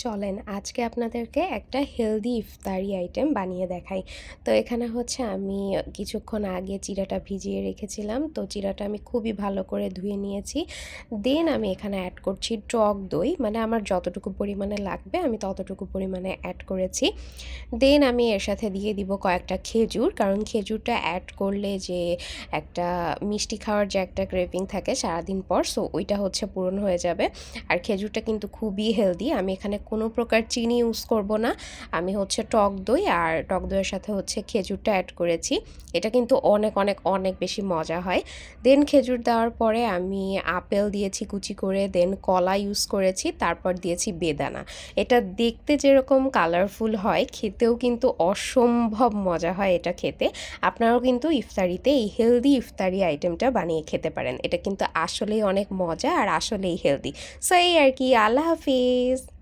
চলেন আজকে আপনাদেরকে একটা হেলদি ইফতারি আইটেম বানিয়ে দেখাই। তো এখানে হচ্ছে আমি কিছুক্ষণ আগে চিড়াটা ভিজিয়ে রেখেছিলাম। তো চিড়াটা আমি খুবই ভালো করে ধুয়ে নিয়েছি। দেন আমি এখানে অ্যাড করছি টক দই, মানে আমার যতটুকু পরিমাণে লাগবে আমি ততটুকু পরিমাণে অ্যাড করেছি। দেন আমি এর সাথে দিয়ে দিব কয়েকটা খেজুর, কারণ খেজুরটা অ্যাড করলে যে একটা মিষ্টি খাওয়ার যে একটা ক্রেভিং থাকে সারাদিন পর, সো ওইটা হচ্ছে পূরণ হয়ে যাবে। আর খেজুরটা কিন্তু খুবই হেলদি। আমি এখানে কোনো প্রকার চিনি ইউজ করব না। আমি হচ্ছে টক দই আর টক দইয়ের সাথে হচ্ছে খেজুরটা অ্যাড করেছি। এটা কিন্তু অনেক অনেক অনেক বেশি মজা হয়। দেন খেজুর দেওয়ার পরে আমি আপেল দিয়েছি কুচি করে, দেন কলা ইউজ করেছি, তারপর দিয়েছি বেদানা। এটা দেখতে যেরকম কালারফুল হয়, খেতেও কিন্তু অসম্ভব মজা হয় এটা খেতে। আপনারাও কিন্তু ইফতারিতে এই হেলদি ইফতারি আইটেমটা বানিয়ে খেতে পারেন। এটা কিন্তু আসলেই অনেক মজা আর আসলেই হেলদি। সো এই আর কি। আল্লাহ হাফিজ।